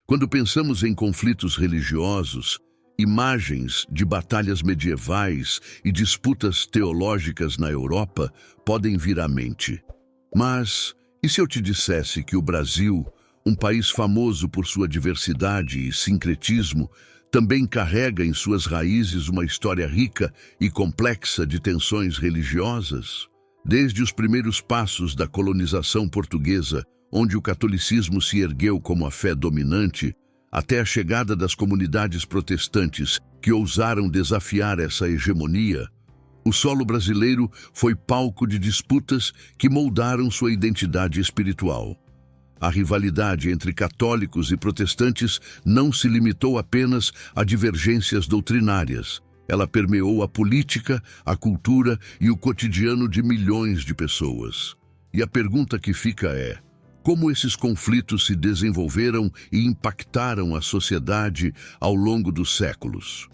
Quando pensamos em conflitos religiosos, imagens de batalhas medievais e disputas teológicas na Europa podem vir à mente. Mas, e se eu te dissesse que o Brasil, um país famoso por sua diversidade e sincretismo, também carrega em suas raízes uma história rica e complexa de tensões religiosas? Desde os primeiros passos da colonização portuguesa, onde o catolicismo se ergueu como a fé dominante, até a chegada das comunidades protestantes que ousaram desafiar essa hegemonia, o solo brasileiro foi palco de disputas que moldaram sua identidade espiritual. A rivalidade entre católicos e protestantes não se limitou apenas a divergências doutrinárias. Ela permeou a política, a cultura e o cotidiano de milhões de pessoas. E a pergunta que fica é: como esses conflitos se desenvolveram e impactaram a sociedade ao longo dos séculos?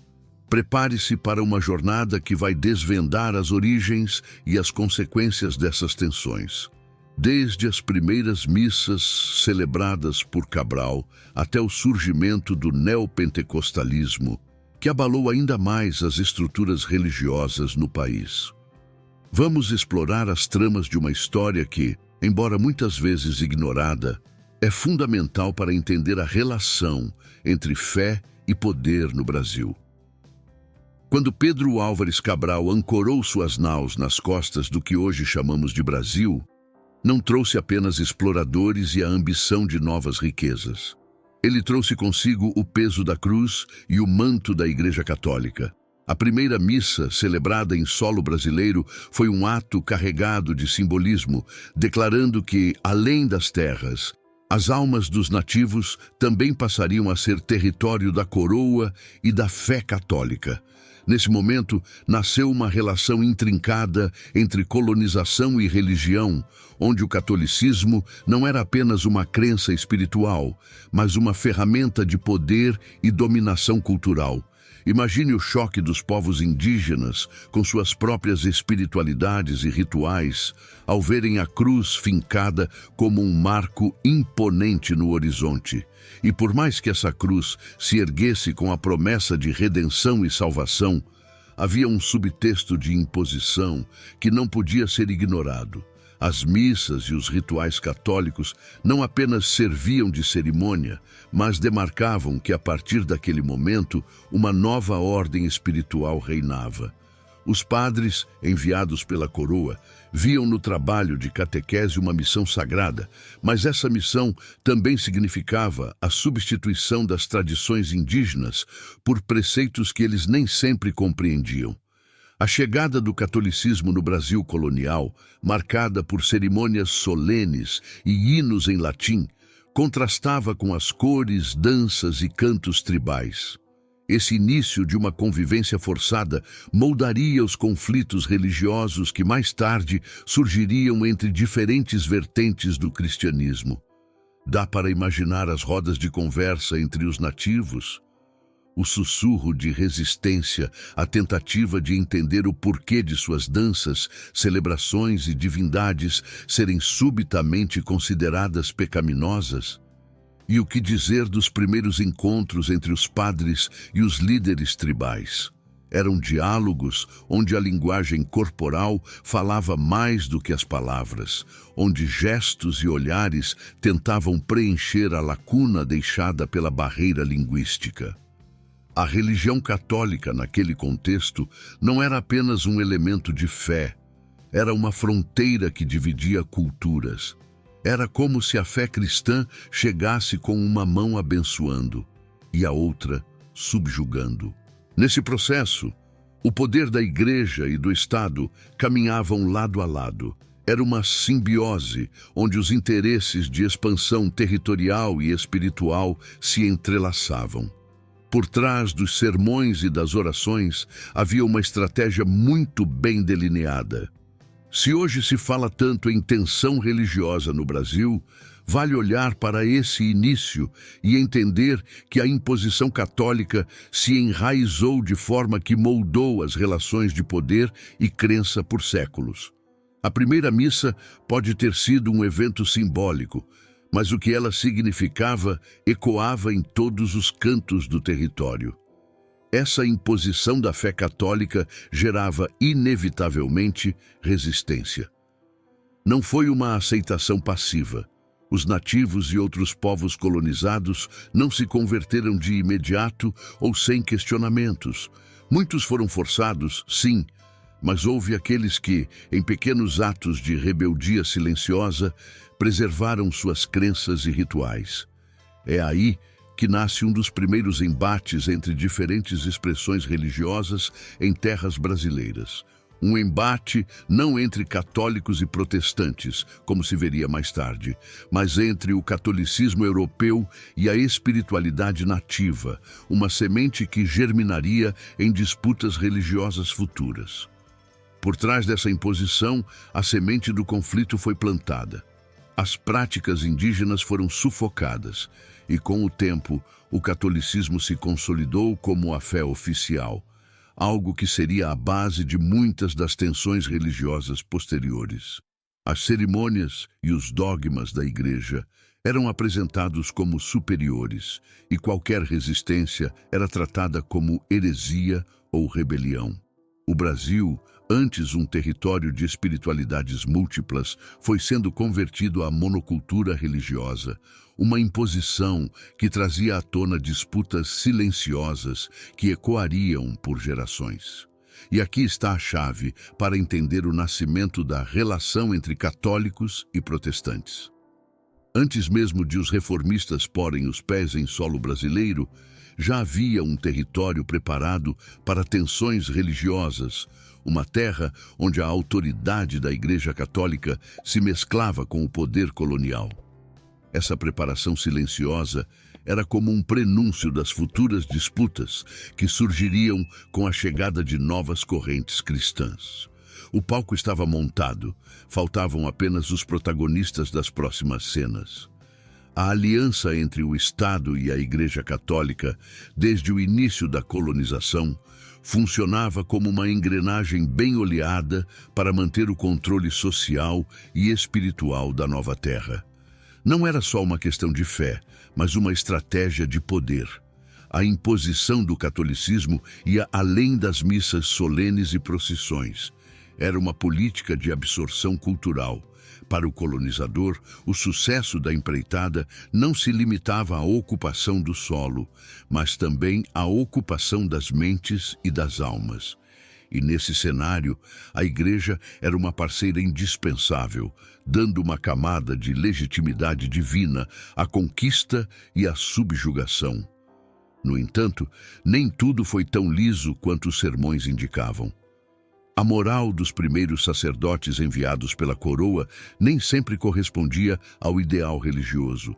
Prepare-se para uma jornada que vai desvendar as origens e as consequências dessas tensões. Desde as primeiras missas celebradas por Cabral até o surgimento do neopentecostalismo, que abalou ainda mais as estruturas religiosas no país. Vamos explorar as tramas de uma história que, embora muitas vezes ignorada, é fundamental para entender a relação entre fé e poder no Brasil. Quando Pedro Álvares Cabral ancorou suas naus nas costas do que hoje chamamos de Brasil, não trouxe apenas exploradores e a ambição de novas riquezas. Ele trouxe consigo o peso da cruz e o manto da Igreja Católica. A primeira missa, celebrada em solo brasileiro, foi um ato carregado de simbolismo, declarando que, além das terras, as almas dos nativos também passariam a ser território da coroa e da fé católica. Nesse momento, nasceu uma relação intrincada entre colonização e religião, onde o catolicismo não era apenas uma crença espiritual, mas uma ferramenta de poder e dominação cultural. Imagine o choque dos povos indígenas, com suas próprias espiritualidades e rituais, ao verem a cruz fincada como um marco imponente no horizonte. E por mais que essa cruz se erguesse com a promessa de redenção e salvação, havia um subtexto de imposição que não podia ser ignorado. As missas e os rituais católicos não apenas serviam de cerimônia, mas demarcavam que, a partir daquele momento, uma nova ordem espiritual reinava. Os padres, enviados pela coroa, viam no trabalho de catequese uma missão sagrada, mas essa missão também significava a substituição das tradições indígenas por preceitos que eles nem sempre compreendiam. A chegada do catolicismo no Brasil colonial, marcada por cerimônias solenes e hinos em latim, contrastava com as cores, danças e cantos tribais. Esse início de uma convivência forçada moldaria os conflitos religiosos que mais tarde surgiriam entre diferentes vertentes do cristianismo. Dá para imaginar as rodas de conversa entre os nativos, o sussurro de resistência, a tentativa de entender o porquê de suas danças, celebrações e divindades serem subitamente consideradas pecaminosas. E o que dizer dos primeiros encontros entre os padres e os líderes tribais? Eram diálogos onde a linguagem corporal falava mais do que as palavras, onde gestos e olhares tentavam preencher a lacuna deixada pela barreira linguística. A religião católica, naquele contexto, não era apenas um elemento de fé, era uma fronteira que dividia culturas. Era como se a fé cristã chegasse com uma mão abençoando e a outra subjugando. Nesse processo, o poder da Igreja e do Estado caminhavam lado a lado. Era uma simbiose onde os interesses de expansão territorial e espiritual se entrelaçavam. Por trás dos sermões e das orações havia uma estratégia muito bem delineada. Se hoje se fala tanto em tensão religiosa no Brasil, vale olhar para esse início e entender que a imposição católica se enraizou de forma que moldou as relações de poder e crença por séculos. A primeira missa pode ter sido um evento simbólico, mas o que ela significava ecoava em todos os cantos do território. Essa imposição da fé católica gerava inevitavelmente resistência. Não foi uma aceitação passiva. Os nativos e outros povos colonizados não se converteram de imediato ou sem questionamentos. Muitos foram forçados, sim, mas houve aqueles que, em pequenos atos de rebeldia silenciosa, preservaram suas crenças e rituais. É aí que nasce um dos primeiros embates entre diferentes expressões religiosas em terras brasileiras. Um embate não entre católicos e protestantes, como se veria mais tarde, mas entre o catolicismo europeu e a espiritualidade nativa, uma semente que germinaria em disputas religiosas futuras. Por trás dessa imposição, a semente do conflito foi plantada. As práticas indígenas foram sufocadas e, com o tempo, o catolicismo se consolidou como a fé oficial, algo que seria a base de muitas das tensões religiosas posteriores. As cerimônias e os dogmas da Igreja eram apresentados como superiores e qualquer resistência era tratada como heresia ou rebelião. O Brasil, antes um território de espiritualidades múltiplas, foi sendo convertido à monocultura religiosa, uma imposição que trazia à tona disputas silenciosas que ecoariam por gerações. E aqui está a chave para entender o nascimento da relação entre católicos e protestantes. Antes mesmo de os reformistas porem os pés em solo brasileiro, já havia um território preparado para tensões religiosas, uma terra onde a autoridade da Igreja Católica se mesclava com o poder colonial. Essa preparação silenciosa era como um prenúncio das futuras disputas que surgiriam com a chegada de novas correntes cristãs. O palco estava montado, faltavam apenas os protagonistas das próximas cenas. A aliança entre o Estado e a Igreja Católica, desde o início da colonização, funcionava como uma engrenagem bem oleada para manter o controle social e espiritual da nova terra. Não era só uma questão de fé, mas uma estratégia de poder. A imposição do catolicismo ia além das missas solenes e procissões. Era uma política de absorção cultural. Para o colonizador, o sucesso da empreitada não se limitava à ocupação do solo, mas também à ocupação das mentes e das almas. E nesse cenário, a Igreja era uma parceira indispensável, dando uma camada de legitimidade divina à conquista e à subjugação. No entanto, nem tudo foi tão liso quanto os sermões indicavam. A moral dos primeiros sacerdotes enviados pela coroa nem sempre correspondia ao ideal religioso.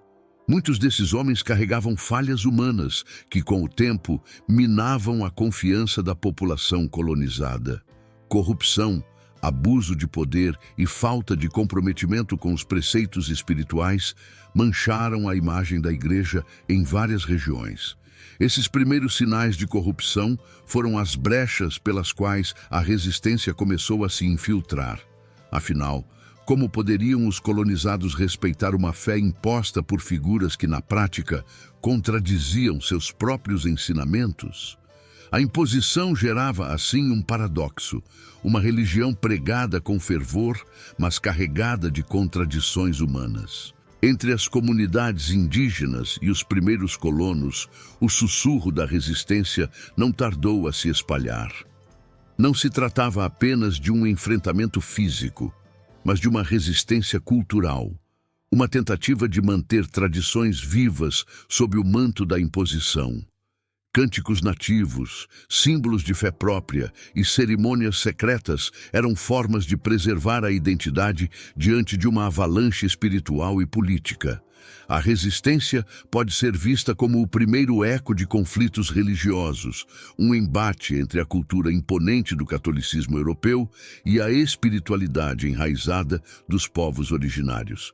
Muitos desses homens carregavam falhas humanas que, com o tempo, minavam a confiança da população colonizada. Corrupção, abuso de poder e falta de comprometimento com os preceitos espirituais mancharam a imagem da Igreja em várias regiões. Esses primeiros sinais de corrupção foram as brechas pelas quais a resistência começou a se infiltrar. Afinal, como poderiam os colonizados respeitar uma fé imposta por figuras que, na prática, contradiziam seus próprios ensinamentos? A imposição gerava, assim, um paradoxo, uma religião pregada com fervor, mas carregada de contradições humanas. Entre as comunidades indígenas e os primeiros colonos, o sussurro da resistência não tardou a se espalhar. Não se tratava apenas de um enfrentamento físico, mas de uma resistência cultural, uma tentativa de manter tradições vivas sob o manto da imposição. Cânticos nativos, símbolos de fé própria e cerimônias secretas eram formas de preservar a identidade diante de uma avalanche espiritual e política. A resistência pode ser vista como o primeiro eco de conflitos religiosos, um embate entre a cultura imponente do catolicismo europeu e a espiritualidade enraizada dos povos originários.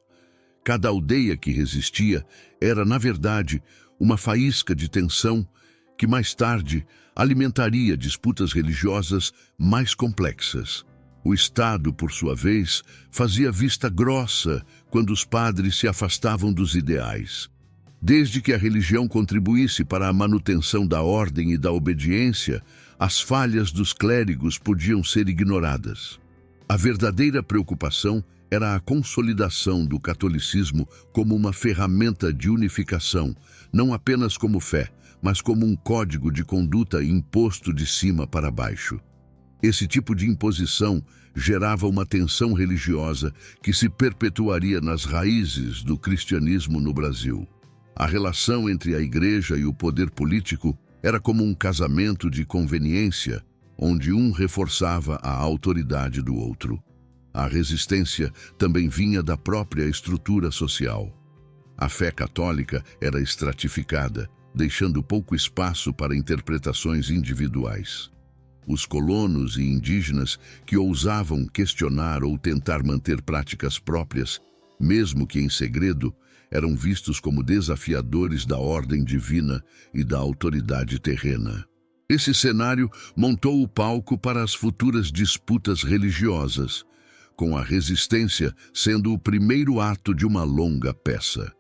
Cada aldeia que resistia era, na verdade, uma faísca de tensão que mais tarde alimentaria disputas religiosas mais complexas. O Estado, por sua vez, fazia vista grossa quando os padres se afastavam dos ideais. Desde que a religião contribuísse para a manutenção da ordem e da obediência, as falhas dos clérigos podiam ser ignoradas. A verdadeira preocupação era a consolidação do catolicismo como uma ferramenta de unificação, não apenas como fé, mas como um código de conduta imposto de cima para baixo. Esse tipo de imposição gerava uma tensão religiosa que se perpetuaria nas raízes do cristianismo no Brasil. A relação entre a Igreja e o poder político era como um casamento de conveniência, onde um reforçava a autoridade do outro. A resistência também vinha da própria estrutura social. A fé católica era estratificada, deixando pouco espaço para interpretações individuais. Os colonos e indígenas que ousavam questionar ou tentar manter práticas próprias, mesmo que em segredo, eram vistos como desafiadores da ordem divina e da autoridade terrena. Esse cenário montou o palco para as futuras disputas religiosas, com a resistência sendo o primeiro ato de uma longa peça.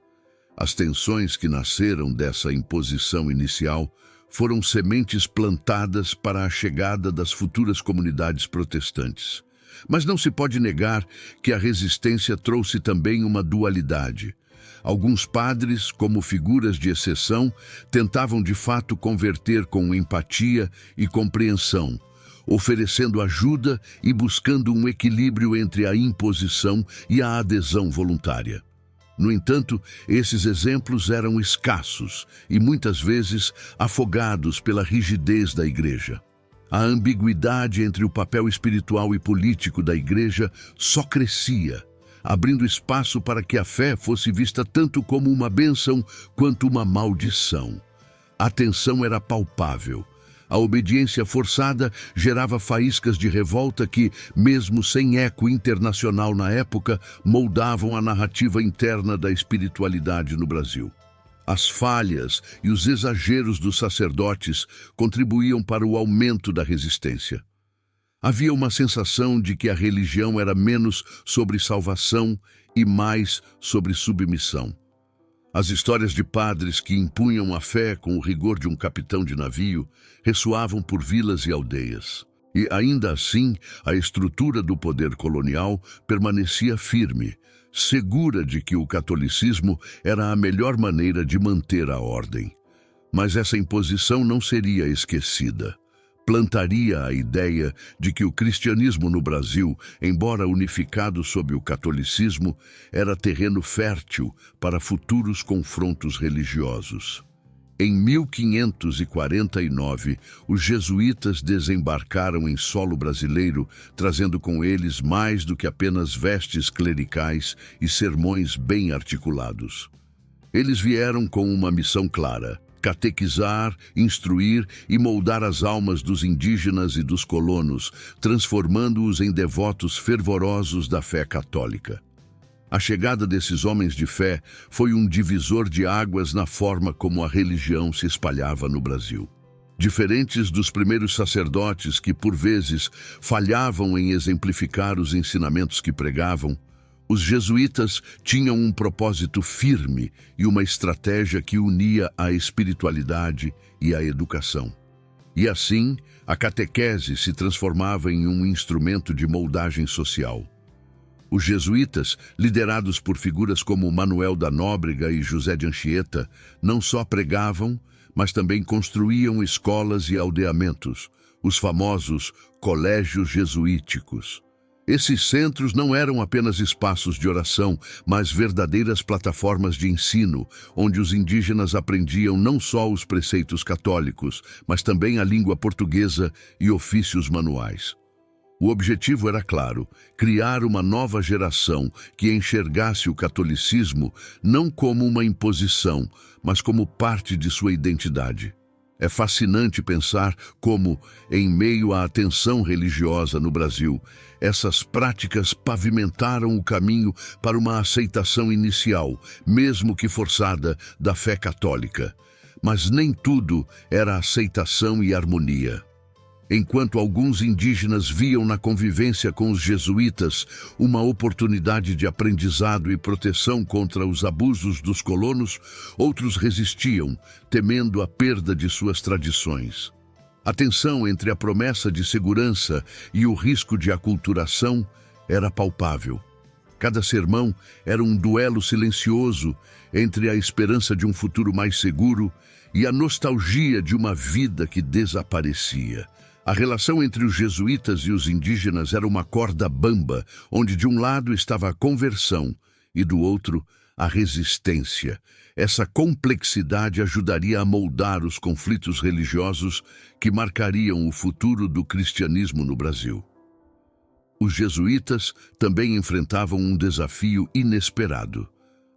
As tensões que nasceram dessa imposição inicial foram sementes plantadas para a chegada das futuras comunidades protestantes. Mas não se pode negar que a resistência trouxe também uma dualidade. Alguns padres, como figuras de exceção, tentavam de fato converter com empatia e compreensão, oferecendo ajuda e buscando um equilíbrio entre a imposição e a adesão voluntária. No entanto, esses exemplos eram escassos e muitas vezes afogados pela rigidez da Igreja. A ambiguidade entre o papel espiritual e político da Igreja só crescia, abrindo espaço para que a fé fosse vista tanto como uma bênção quanto uma maldição. A tensão era palpável. A obediência forçada gerava faíscas de revolta que, mesmo sem eco internacional na época, moldavam a narrativa interna da espiritualidade no Brasil. As falhas e os exageros dos sacerdotes contribuíam para o aumento da resistência. Havia uma sensação de que a religião era menos sobre salvação e mais sobre submissão. As histórias de padres que impunham a fé com o rigor de um capitão de navio ressoavam por vilas e aldeias. E, ainda assim, a estrutura do poder colonial permanecia firme, segura de que o catolicismo era a melhor maneira de manter a ordem. Mas essa imposição não seria esquecida. Plantaria a ideia de que o cristianismo no Brasil, embora unificado sob o catolicismo, era terreno fértil para futuros confrontos religiosos. Em 1549, os jesuítas desembarcaram em solo brasileiro, trazendo com eles mais do que apenas vestes clericais e sermões bem articulados. Eles vieram com uma missão clara: catequizar, instruir e moldar as almas dos indígenas e dos colonos, transformando-os em devotos fervorosos da fé católica. A chegada desses homens de fé foi um divisor de águas na forma como a religião se espalhava no Brasil. Diferentes dos primeiros sacerdotes que, por vezes, falhavam em exemplificar os ensinamentos que pregavam, os jesuítas tinham um propósito firme e uma estratégia que unia a espiritualidade e a educação. E assim, a catequese se transformava em um instrumento de moldagem social. Os jesuítas, liderados por figuras como Manuel da Nóbrega e José de Anchieta, não só pregavam, mas também construíam escolas e aldeamentos, os famosos colégios jesuíticos. Esses centros não eram apenas espaços de oração, mas verdadeiras plataformas de ensino, onde os indígenas aprendiam não só os preceitos católicos, mas também a língua portuguesa e ofícios manuais. O objetivo era claro: criar uma nova geração que enxergasse o catolicismo não como uma imposição, mas como parte de sua identidade. É fascinante pensar como, em meio à tensão religiosa no Brasil, essas práticas pavimentaram o caminho para uma aceitação inicial, mesmo que forçada, da fé católica. Mas nem tudo era aceitação e harmonia. Enquanto alguns indígenas viam na convivência com os jesuítas uma oportunidade de aprendizado e proteção contra os abusos dos colonos, outros resistiam, temendo a perda de suas tradições. A tensão entre a promessa de segurança e o risco de aculturação era palpável. Cada sermão era um duelo silencioso entre a esperança de um futuro mais seguro e a nostalgia de uma vida que desaparecia. A relação entre os jesuítas e os indígenas era uma corda bamba, onde de um lado estava a conversão e do outro a resistência. Essa complexidade ajudaria a moldar os conflitos religiosos que marcariam o futuro do cristianismo no Brasil. Os jesuítas também enfrentavam um desafio inesperado: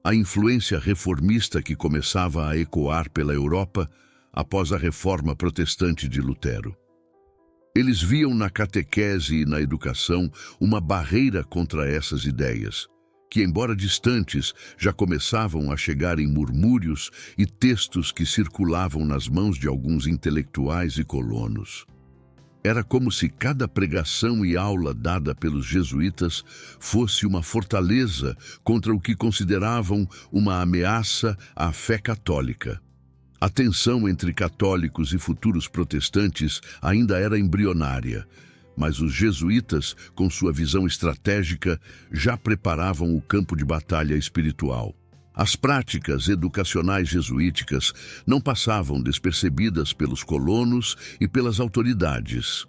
a influência reformista que começava a ecoar pela Europa após a reforma protestante de Lutero. Eles viam na catequese e na educação uma barreira contra essas ideias, que, embora distantes, já começavam a chegar em murmúrios e textos que circulavam nas mãos de alguns intelectuais e colonos. Era como se cada pregação e aula dada pelos jesuítas fosse uma fortaleza contra o que consideravam uma ameaça à fé católica. A tensão entre católicos e futuros protestantes ainda era embrionária, mas os jesuítas, com sua visão estratégica, já preparavam o campo de batalha espiritual. As práticas educacionais jesuíticas não passavam despercebidas pelos colonos e pelas autoridades.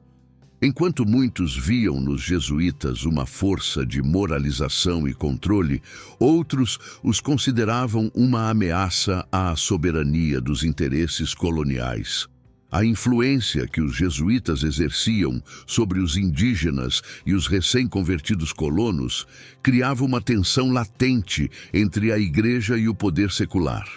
Enquanto muitos viam nos jesuítas uma força de moralização e controle, outros os consideravam uma ameaça à soberania dos interesses coloniais. A influência que os jesuítas exerciam sobre os indígenas e os recém-convertidos colonos criava uma tensão latente entre a igreja e o poder secular.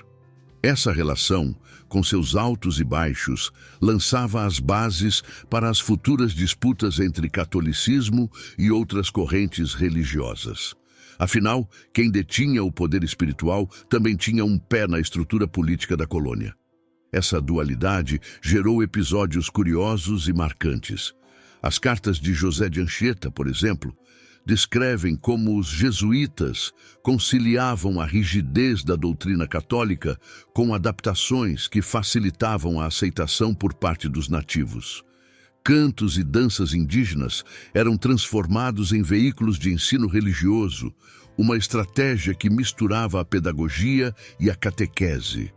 Essa relação, com seus altos e baixos, lançava as bases para as futuras disputas entre catolicismo e outras correntes religiosas. Afinal, quem detinha o poder espiritual também tinha um pé na estrutura política da colônia. Essa dualidade gerou episódios curiosos e marcantes. As cartas de José de Anchieta, por exemplo, descrevem como os jesuítas conciliavam a rigidez da doutrina católica com adaptações que facilitavam a aceitação por parte dos nativos. Cantos e danças indígenas eram transformados em veículos de ensino religioso, uma estratégia que misturava a pedagogia e a catequese.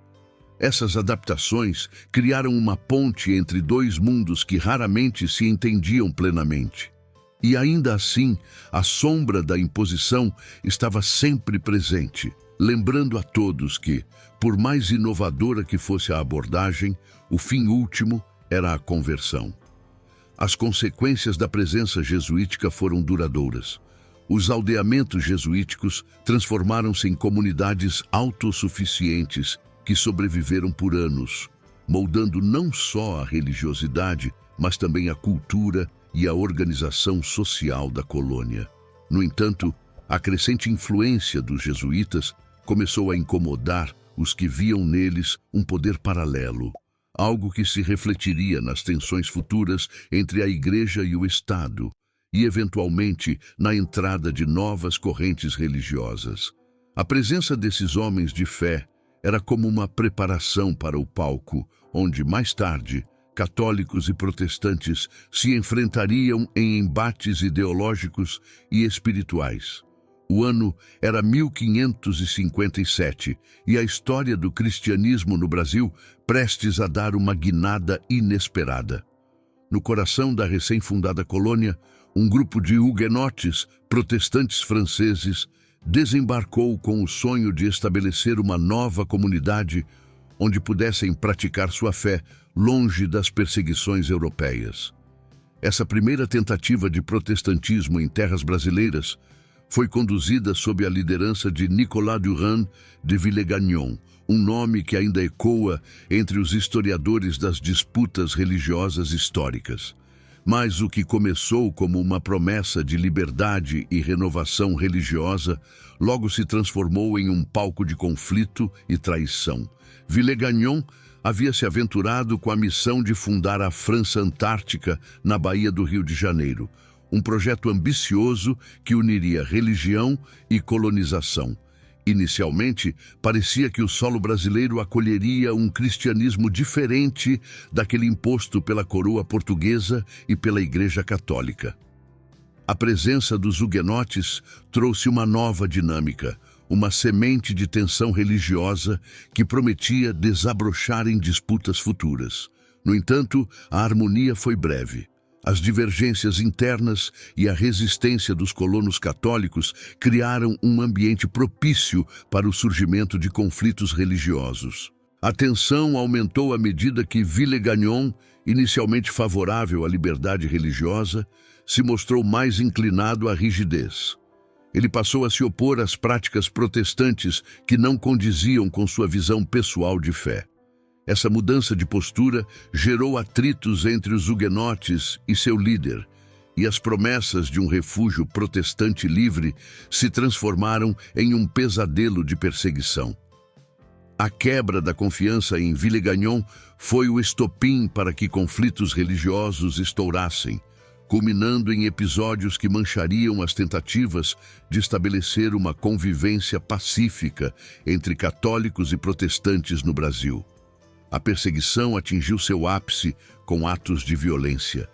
Essas adaptações criaram uma ponte entre dois mundos que raramente se entendiam plenamente. E ainda assim, a sombra da imposição estava sempre presente, lembrando a todos que, por mais inovadora que fosse a abordagem, o fim último era a conversão. As consequências da presença jesuítica foram duradouras. Os aldeamentos jesuíticos transformaram-se em comunidades autossuficientes que sobreviveram por anos, moldando não só a religiosidade, mas também a cultura e a organização social da colônia. No entanto, a crescente influência dos jesuítas começou a incomodar os que viam neles um poder paralelo, algo que se refletiria nas tensões futuras entre a Igreja e o Estado, e eventualmente na entrada de novas correntes religiosas. A presença desses homens de fé era como uma preparação para o palco, onde, mais tarde, católicos e protestantes se enfrentariam em embates ideológicos e espirituais. O ano era 1557 e a história do cristianismo no Brasil prestes a dar uma guinada inesperada. No coração da recém-fundada colônia, um grupo de huguenotes, protestantes franceses, desembarcou com o sonho de estabelecer uma nova comunidade onde pudessem praticar sua fé longe das perseguições europeias. Essa primeira tentativa de protestantismo em terras brasileiras foi conduzida sob a liderança de Nicolas Durand de Villegagnon, um nome que ainda ecoa entre os historiadores das disputas religiosas históricas. Mas o que começou como uma promessa de liberdade e renovação religiosa logo se transformou em um palco de conflito e traição. Villegagnon havia se aventurado com a missão de fundar a França Antártica na Baía do Rio de Janeiro, um projeto ambicioso que uniria religião e colonização. Inicialmente, parecia que o solo brasileiro acolheria um cristianismo diferente daquele imposto pela coroa portuguesa e pela Igreja Católica. A presença dos huguenotes trouxe uma nova dinâmica, uma semente de tensão religiosa que prometia desabrochar em disputas futuras. No entanto, a harmonia foi breve. As divergências internas e a resistência dos colonos católicos criaram um ambiente propício para o surgimento de conflitos religiosos. A tensão aumentou à medida que Villegagnon, inicialmente favorável à liberdade religiosa, se mostrou mais inclinado à rigidez. Ele passou a se opor às práticas protestantes que não condiziam com sua visão pessoal de fé. Essa mudança de postura gerou atritos entre os huguenotes e seu líder, e as promessas de um refúgio protestante livre se transformaram em um pesadelo de perseguição. A quebra da confiança em Villegagnon foi o estopim para que conflitos religiosos estourassem, culminando em episódios que manchariam as tentativas de estabelecer uma convivência pacífica entre católicos e protestantes no Brasil. A perseguição atingiu seu ápice com atos de violência.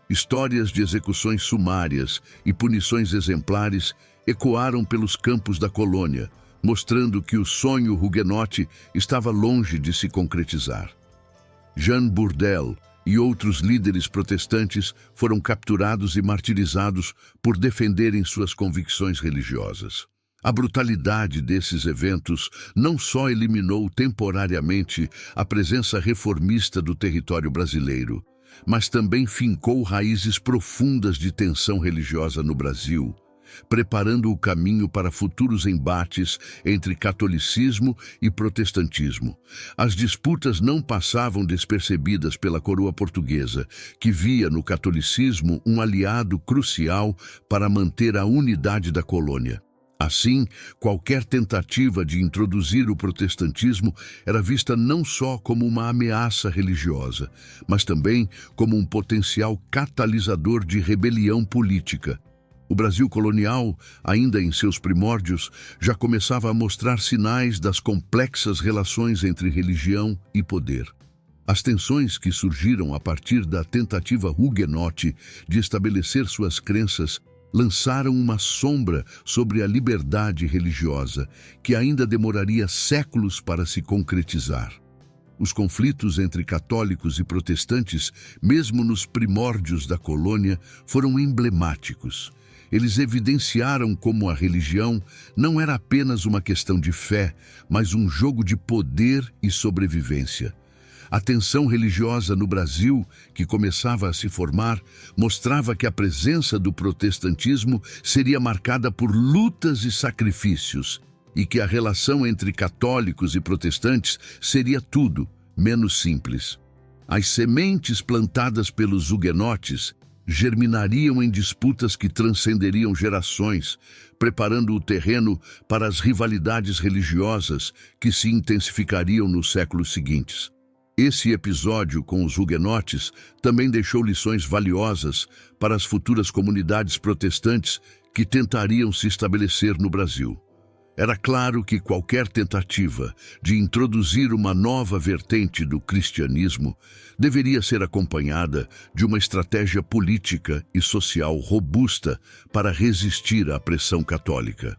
Histórias de execuções sumárias e punições exemplares ecoaram pelos campos da colônia, mostrando que o sonho huguenote estava longe de se concretizar. Jean Bourdelle e outros líderes protestantes foram capturados e martirizados por defenderem suas convicções religiosas. A brutalidade desses eventos não só eliminou temporariamente a presença reformista do território brasileiro, mas também fincou raízes profundas de tensão religiosa no Brasil, preparando o caminho para futuros embates entre catolicismo e protestantismo. As disputas não passavam despercebidas pela coroa portuguesa, que via no catolicismo um aliado crucial para manter a unidade da colônia. Assim, qualquer tentativa de introduzir o protestantismo era vista não só como uma ameaça religiosa, mas também como um potencial catalisador de rebelião política. O Brasil colonial, ainda em seus primórdios, já começava a mostrar sinais das complexas relações entre religião e poder. As tensões que surgiram a partir da tentativa huguenote de estabelecer suas crenças lançaram uma sombra sobre a liberdade religiosa, que ainda demoraria séculos para se concretizar. Os conflitos entre católicos e protestantes, mesmo nos primórdios da colônia, foram emblemáticos. Eles evidenciaram como a religião não era apenas uma questão de fé, mas um jogo de poder e sobrevivência. A tensão religiosa no Brasil, que começava a se formar, mostrava que a presença do protestantismo seria marcada por lutas e sacrifícios, e que a relação entre católicos e protestantes seria tudo menos simples. As sementes plantadas pelos huguenotes germinariam em disputas que transcenderiam gerações, preparando o terreno para as rivalidades religiosas que se intensificariam nos séculos seguintes. Esse episódio com os huguenotes também deixou lições valiosas para as futuras comunidades protestantes que tentariam se estabelecer no Brasil. Era claro que qualquer tentativa de introduzir uma nova vertente do cristianismo deveria ser acompanhada de uma estratégia política e social robusta para resistir à pressão católica.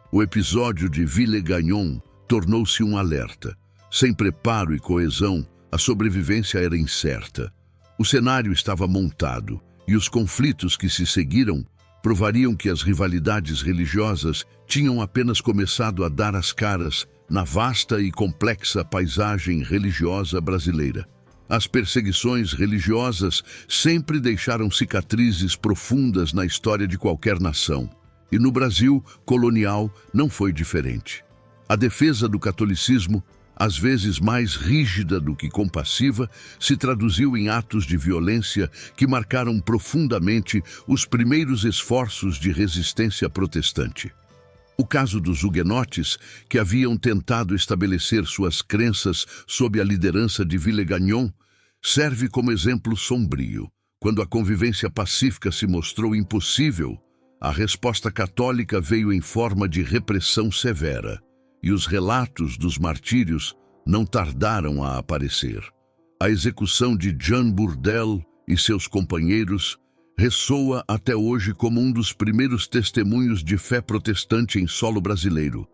O episódio de Villegagnon tornou-se um alerta. Sem preparo e coesão, a sobrevivência era incerta. O cenário estava montado e os conflitos que se seguiram provariam que as rivalidades religiosas tinham apenas começado a dar as caras na vasta e complexa paisagem religiosa brasileira. As perseguições religiosas sempre deixaram cicatrizes profundas na história de qualquer nação, e no Brasil colonial não foi diferente. A defesa do catolicismo, às vezes mais rígida do que compassiva, se traduziu em atos de violência que marcaram profundamente os primeiros esforços de resistência protestante. O caso dos huguenotes, que haviam tentado estabelecer suas crenças sob a liderança de Villegagnon, serve como exemplo sombrio. Quando a convivência pacífica se mostrou impossível, a resposta católica veio em forma de repressão severa, e os relatos dos martírios não tardaram a aparecer. A execução de Jean Bourdelle e seus companheiros ressoa até hoje como um dos primeiros testemunhos de fé protestante em solo brasileiro.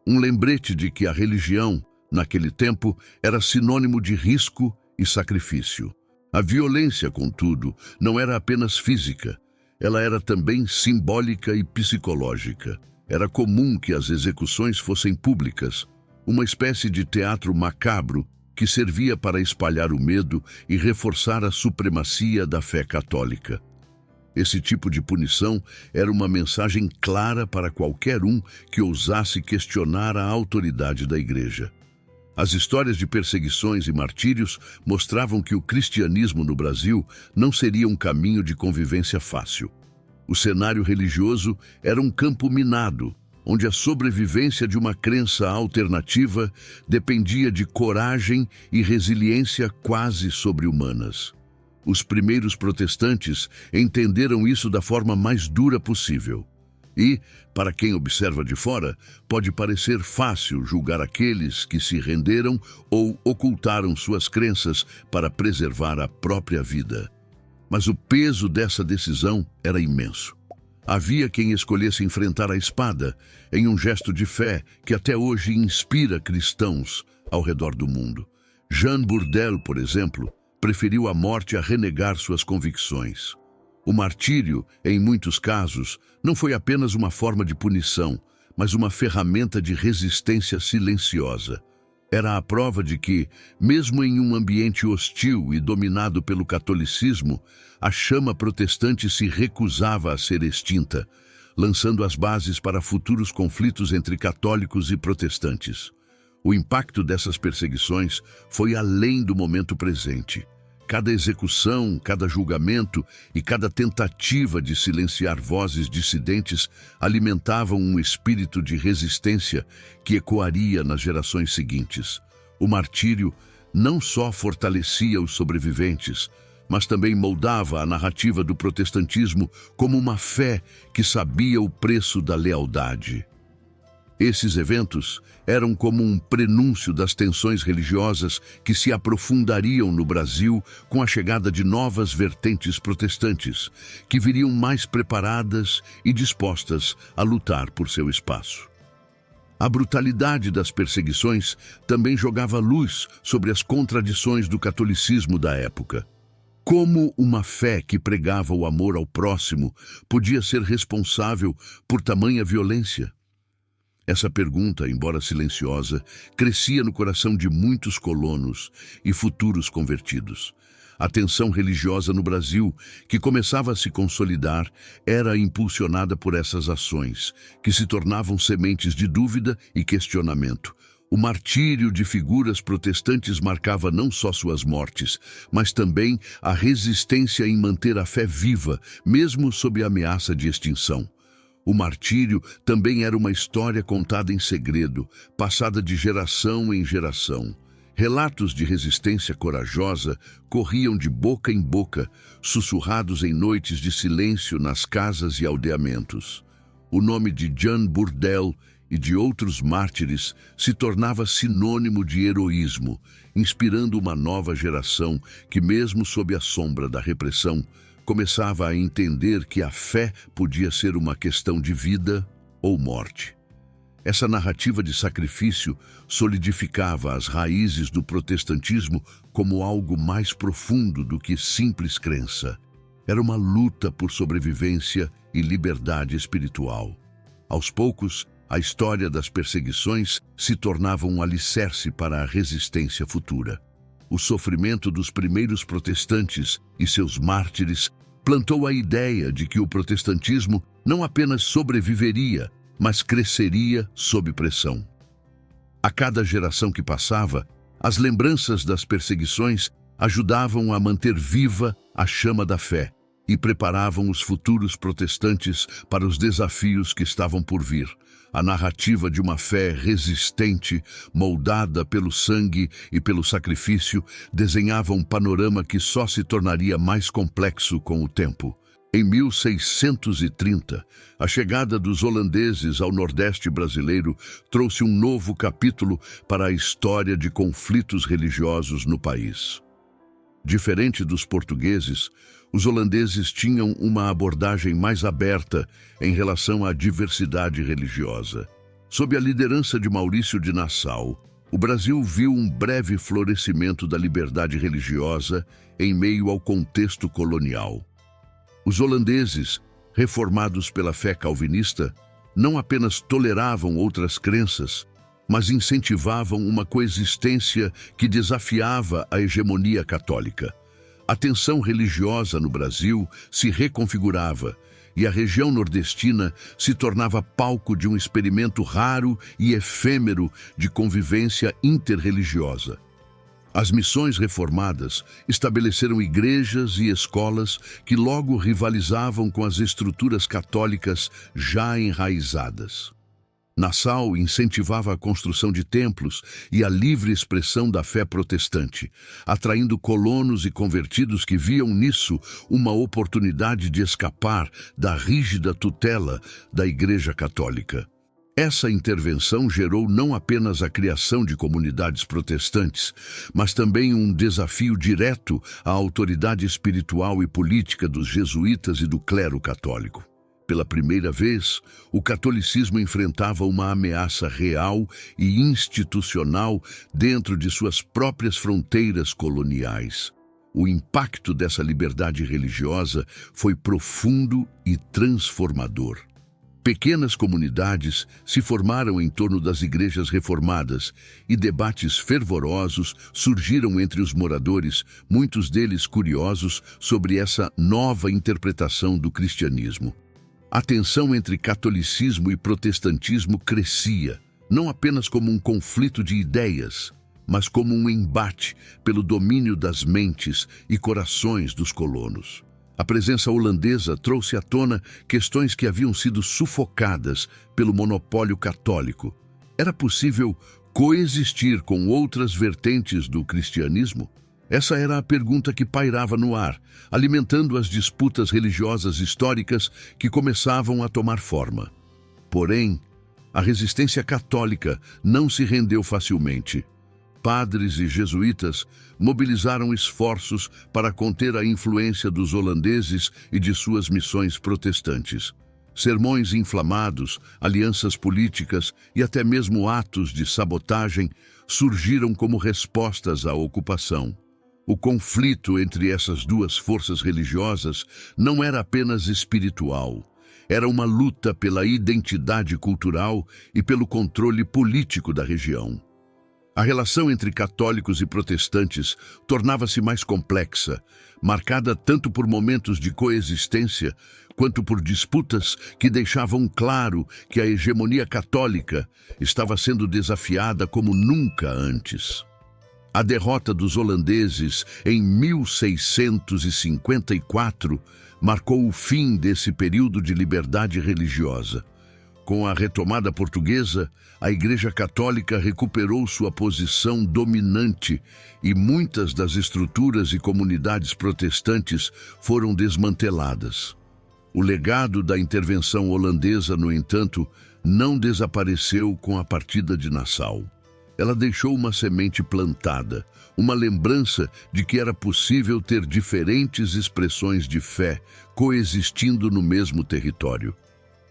Um lembrete de que a religião, naquele tempo, era sinônimo de risco e sacrifício. A violência, contudo, não era apenas física, ela era também simbólica e psicológica. Era comum que as execuções fossem públicas, uma espécie de teatro macabro que servia para espalhar o medo e reforçar a supremacia da fé católica. Esse tipo de punição era uma mensagem clara para qualquer um que ousasse questionar a autoridade da Igreja. As histórias de perseguições e martírios mostravam que o cristianismo no Brasil não seria um caminho de convivência fácil. O cenário religioso era um campo minado, onde a sobrevivência de uma crença alternativa dependia de coragem e resiliência quase sobre-humanas. Os primeiros protestantes entenderam isso da forma mais dura possível. E, para quem observa de fora, pode parecer fácil julgar aqueles que se renderam ou ocultaram suas crenças para preservar a própria vida. Mas o peso dessa decisão era imenso. Havia quem escolhesse enfrentar a espada em um gesto de fé que até hoje inspira cristãos ao redor do mundo. Jean Bourdelle, por exemplo, preferiu a morte a renegar suas convicções. O martírio, em muitos casos, não foi apenas uma forma de punição, mas uma ferramenta de resistência silenciosa. Era a prova de que, mesmo em um ambiente hostil e dominado pelo catolicismo, a chama protestante se recusava a ser extinta, lançando as bases para futuros conflitos entre católicos e protestantes. O impacto dessas perseguições foi além do momento presente. Cada execução, cada julgamento e cada tentativa de silenciar vozes dissidentes alimentavam um espírito de resistência que ecoaria nas gerações seguintes. O martírio não só fortalecia os sobreviventes, mas também moldava a narrativa do protestantismo como uma fé que sabia o preço da lealdade. Esses eventos eram como um prenúncio das tensões religiosas que se aprofundariam no Brasil com a chegada de novas vertentes protestantes, que viriam mais preparadas e dispostas a lutar por seu espaço. A brutalidade das perseguições também jogava luz sobre as contradições do catolicismo da época. Como uma fé que pregava o amor ao próximo podia ser responsável por tamanha violência? Essa pergunta, embora silenciosa, crescia no coração de muitos colonos e futuros convertidos. A tensão religiosa no Brasil, que começava a se consolidar, era impulsionada por essas ações, que se tornavam sementes de dúvida e questionamento. O martírio de figuras protestantes marcava não só suas mortes, mas também a resistência em manter a fé viva, mesmo sob a ameaça de extinção. O martírio também era uma história contada em segredo, passada de geração em geração. Relatos de resistência corajosa corriam de boca em boca, sussurrados em noites de silêncio nas casas e aldeamentos. O nome de Jean Bourdelle e de outros mártires se tornava sinônimo de heroísmo, inspirando uma nova geração que, mesmo sob a sombra da repressão, começava a entender que a fé podia ser uma questão de vida ou morte. Essa narrativa de sacrifício solidificava as raízes do protestantismo como algo mais profundo do que simples crença. Era uma luta por sobrevivência e liberdade espiritual. Aos poucos, a história das perseguições se tornava um alicerce para a resistência futura. O sofrimento dos primeiros protestantes e seus mártires plantou a ideia de que o protestantismo não apenas sobreviveria, mas cresceria sob pressão. A cada geração que passava, as lembranças das perseguições ajudavam a manter viva a chama da fé e preparavam os futuros protestantes para os desafios que estavam por vir. A narrativa de uma fé resistente, moldada pelo sangue e pelo sacrifício, desenhava um panorama que só se tornaria mais complexo com o tempo. Em 1630, a chegada dos holandeses ao Nordeste brasileiro trouxe um novo capítulo para a história de conflitos religiosos no país. Diferente dos portugueses, os holandeses tinham uma abordagem mais aberta em relação à diversidade religiosa. Sob a liderança de Maurício de Nassau, o Brasil viu um breve florescimento da liberdade religiosa em meio ao contexto colonial. Os holandeses, reformados pela fé calvinista, não apenas toleravam outras crenças, mas incentivavam uma coexistência que desafiava a hegemonia católica. A tensão religiosa no Brasil se reconfigurava e a região nordestina se tornava palco de um experimento raro e efêmero de convivência interreligiosa. As missões reformadas estabeleceram igrejas e escolas que logo rivalizavam com as estruturas católicas já enraizadas. Nassau incentivava a construção de templos e a livre expressão da fé protestante, atraindo colonos e convertidos que viam nisso uma oportunidade de escapar da rígida tutela da Igreja Católica. Essa intervenção gerou não apenas a criação de comunidades protestantes, mas também um desafio direto à autoridade espiritual e política dos jesuítas e do clero católico. Pela primeira vez, o catolicismo enfrentava uma ameaça real e institucional dentro de suas próprias fronteiras coloniais. O impacto dessa liberdade religiosa foi profundo e transformador. Pequenas comunidades se formaram em torno das igrejas reformadas e debates fervorosos surgiram entre os moradores, muitos deles curiosos sobre essa nova interpretação do cristianismo. A tensão entre catolicismo e protestantismo crescia, não apenas como um conflito de ideias, mas como um embate pelo domínio das mentes e corações dos colonos. A presença holandesa trouxe à tona questões que haviam sido sufocadas pelo monopólio católico. Era possível coexistir com outras vertentes do cristianismo? Essa era a pergunta que pairava no ar, alimentando as disputas religiosas históricas que começavam a tomar forma. Porém, a resistência católica não se rendeu facilmente. Padres e jesuítas mobilizaram esforços para conter a influência dos holandeses e de suas missões protestantes. Sermões inflamados, alianças políticas e até mesmo atos de sabotagem surgiram como respostas à ocupação. O conflito entre essas duas forças religiosas não era apenas espiritual. Era uma luta pela identidade cultural e pelo controle político da região. A relação entre católicos e protestantes tornava-se mais complexa, marcada tanto por momentos de coexistência quanto por disputas que deixavam claro que a hegemonia católica estava sendo desafiada como nunca antes. A derrota dos holandeses em 1654 marcou o fim desse período de liberdade religiosa. Com a retomada portuguesa, a Igreja Católica recuperou sua posição dominante e muitas das estruturas e comunidades protestantes foram desmanteladas. O legado da intervenção holandesa, no entanto, não desapareceu com a partida de Nassau. Ela deixou uma semente plantada, uma lembrança de que era possível ter diferentes expressões de fé coexistindo no mesmo território.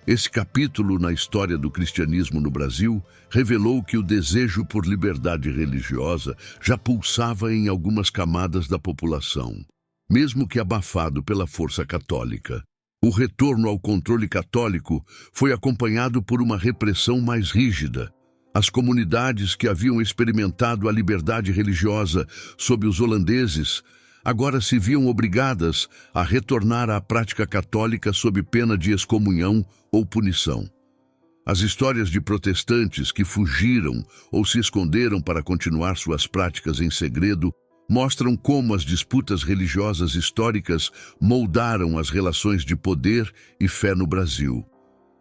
Esse capítulo na história do cristianismo no Brasil revelou que o desejo por liberdade religiosa já pulsava em algumas camadas da população, mesmo que abafado pela força católica. O retorno ao controle católico foi acompanhado por uma repressão mais rígida. As comunidades que haviam experimentado a liberdade religiosa sob os holandeses agora se viam obrigadas a retornar à prática católica sob pena de excomunhão ou punição. As histórias de protestantes que fugiram ou se esconderam para continuar suas práticas em segredo mostram como as disputas religiosas históricas moldaram as relações de poder e fé no Brasil.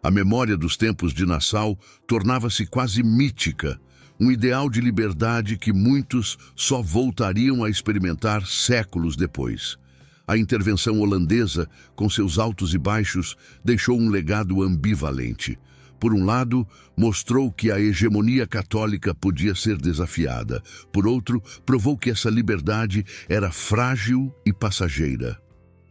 A memória dos tempos de Nassau tornava-se quase mítica, um ideal de liberdade que muitos só voltariam a experimentar séculos depois. A intervenção holandesa, com seus altos e baixos, deixou um legado ambivalente. Por um lado, mostrou que a hegemonia católica podia ser desafiada. Por outro, provou que essa liberdade era frágil e passageira.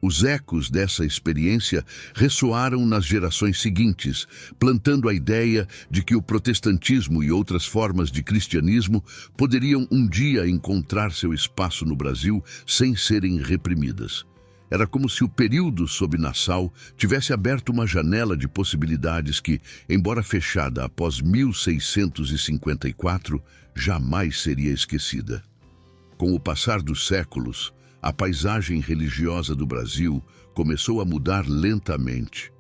Os ecos dessa experiência ressoaram nas gerações seguintes, plantando a ideia de que o protestantismo e outras formas de cristianismo poderiam um dia encontrar seu espaço no Brasil sem serem reprimidas. Era como se o período sob Nassau tivesse aberto uma janela de possibilidades que, embora fechada após 1654, jamais seria esquecida. Com o passar dos séculos, a paisagem religiosa do Brasil começou a mudar lentamente.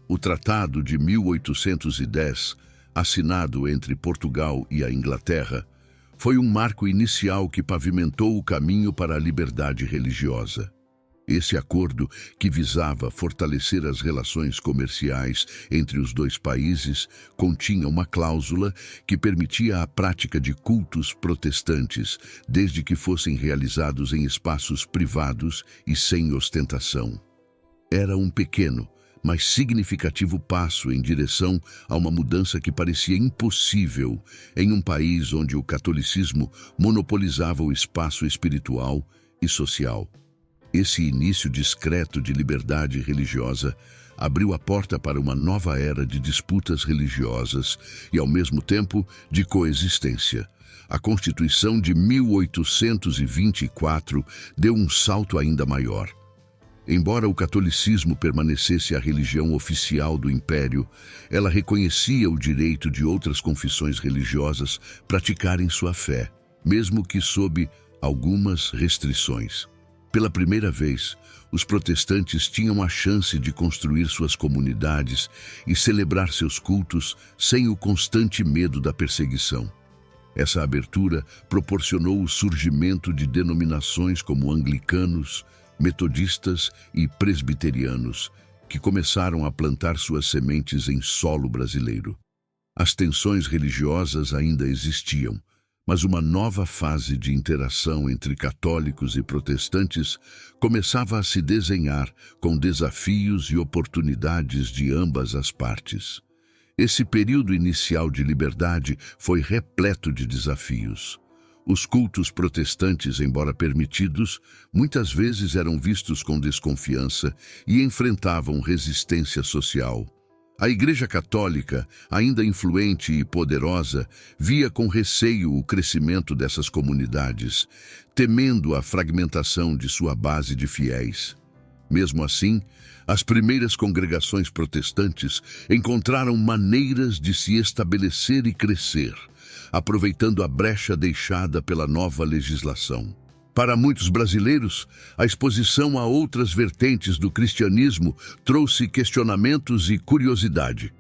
O Tratado de 1810, assinado entre Portugal e a Inglaterra, foi um marco inicial que pavimentou o caminho para a liberdade religiosa. Esse acordo, que visava fortalecer as relações comerciais entre os dois países, continha uma cláusula que permitia a prática de cultos protestantes, desde que fossem realizados em espaços privados e sem ostentação. Era um pequeno, mas significativo passo em direção a uma mudança que parecia impossível em um país onde o catolicismo monopolizava o espaço espiritual e social. Esse início discreto de liberdade religiosa abriu a porta para uma nova era de disputas religiosas e, ao mesmo tempo, de coexistência. A Constituição de 1824 deu um salto ainda maior. Embora o catolicismo permanecesse a religião oficial do Império, ela reconhecia o direito de outras confissões religiosas praticarem sua fé, mesmo que sob algumas restrições. Pela primeira vez, os protestantes tinham a chance de construir suas comunidades e celebrar seus cultos sem o constante medo da perseguição. Essa abertura proporcionou o surgimento de denominações como anglicanos, metodistas e presbiterianos, que começaram a plantar suas sementes em solo brasileiro. As tensões religiosas ainda existiam, mas uma nova fase de interação entre católicos e protestantes começava a se desenhar, com desafios e oportunidades de ambas as partes. Esse período inicial de liberdade foi repleto de desafios. Os cultos protestantes, embora permitidos, muitas vezes eram vistos com desconfiança e enfrentavam resistência social. A Igreja Católica, ainda influente e poderosa, via com receio o crescimento dessas comunidades, temendo a fragmentação de sua base de fiéis. Mesmo assim, as primeiras congregações protestantes encontraram maneiras de se estabelecer e crescer, aproveitando a brecha deixada pela nova legislação. Para muitos brasileiros, a exposição a outras vertentes do cristianismo trouxe questionamentos e curiosidade,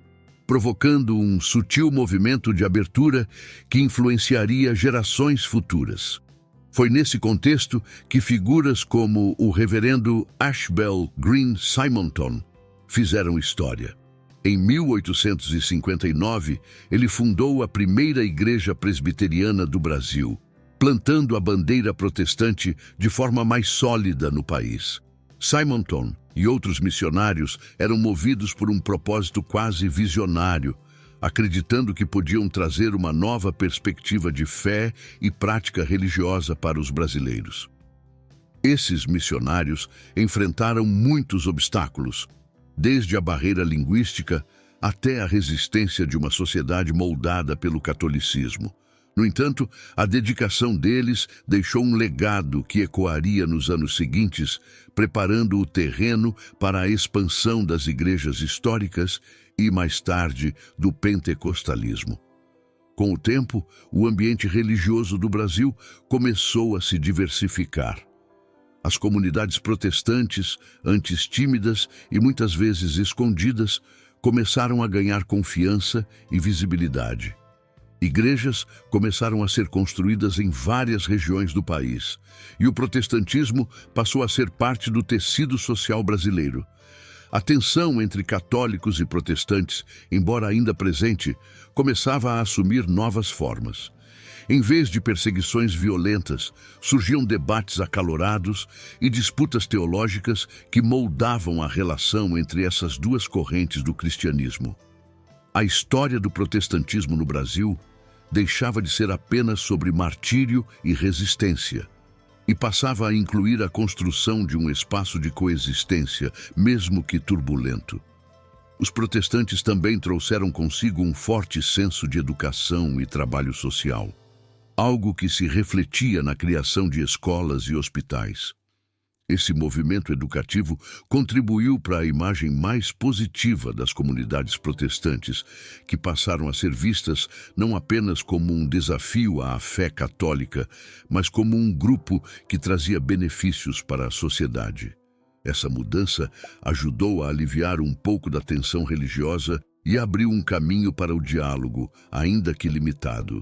provocando um sutil movimento de abertura que influenciaria gerações futuras. Foi nesse contexto que figuras como o reverendo Ashbel Green Simonton fizeram história. Em 1859, ele fundou a primeira igreja presbiteriana do Brasil, plantando a bandeira protestante de forma mais sólida no país. Simonton e outros missionários eram movidos por um propósito quase visionário, acreditando que podiam trazer uma nova perspectiva de fé e prática religiosa para os brasileiros. Esses missionários enfrentaram muitos obstáculos, desde a barreira linguística até a resistência de uma sociedade moldada pelo catolicismo. No entanto, a dedicação deles deixou um legado que ecoaria nos anos seguintes, preparando o terreno para a expansão das igrejas históricas e, mais tarde, do pentecostalismo. Com o tempo, o ambiente religioso do Brasil começou a se diversificar. As comunidades protestantes, antes tímidas e muitas vezes escondidas, começaram a ganhar confiança e visibilidade. Igrejas começaram a ser construídas em várias regiões do país, e o protestantismo passou a ser parte do tecido social brasileiro. A tensão entre católicos e protestantes, embora ainda presente, começava a assumir novas formas. Em vez de perseguições violentas, surgiam debates acalorados e disputas teológicas que moldavam a relação entre essas duas correntes do cristianismo. A história do protestantismo no Brasil deixava de ser apenas sobre martírio e resistência, e passava a incluir a construção de um espaço de coexistência, mesmo que turbulento. Os protestantes também trouxeram consigo um forte senso de educação e trabalho social, algo que se refletia na criação de escolas e hospitais. Esse movimento educativo contribuiu para a imagem mais positiva das comunidades protestantes, que passaram a ser vistas não apenas como um desafio à fé católica, mas como um grupo que trazia benefícios para a sociedade. Essa mudança ajudou a aliviar um pouco da tensão religiosa e abriu um caminho para o diálogo, ainda que limitado.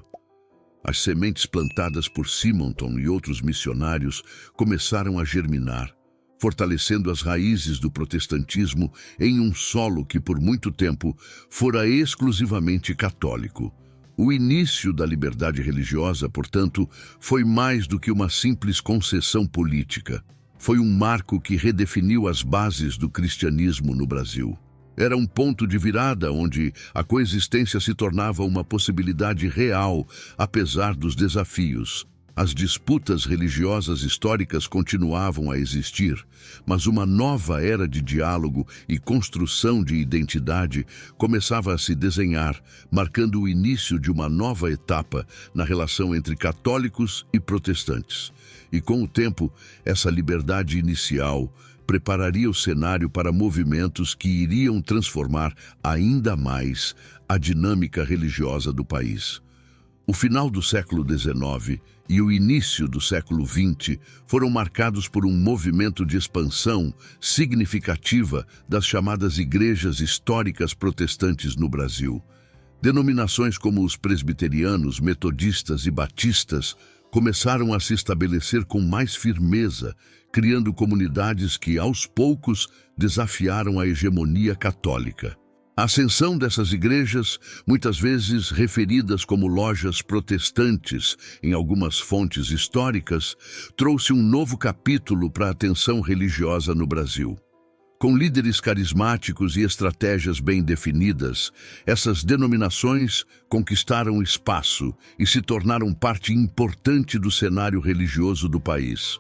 As sementes plantadas por Simonton e outros missionários começaram a germinar, fortalecendo as raízes do protestantismo em um solo que por muito tempo fora exclusivamente católico. O início da liberdade religiosa, portanto, foi mais do que uma simples concessão política. Foi um marco que redefiniu as bases do cristianismo no Brasil. Era um ponto de virada onde a coexistência se tornava uma possibilidade real, apesar dos desafios. As disputas religiosas históricas continuavam a existir, mas uma nova era de diálogo e construção de identidade começava a se desenhar, marcando o início de uma nova etapa na relação entre católicos e protestantes. E com o tempo, essa liberdade inicial prepararia o cenário para movimentos que iriam transformar ainda mais a dinâmica religiosa do país. O final do século XIX e o início do século XX foram marcados por um movimento de expansão significativa das chamadas igrejas históricas protestantes no Brasil. Denominações como os presbiterianos, metodistas e batistas começaram a se estabelecer com mais firmeza, criando comunidades que, aos poucos, desafiaram a hegemonia católica. A ascensão dessas igrejas, muitas vezes referidas como lojas protestantes em algumas fontes históricas, trouxe um novo capítulo para a tensão religiosa no Brasil. Com líderes carismáticos e estratégias bem definidas, essas denominações conquistaram espaço e se tornaram parte importante do cenário religioso do país.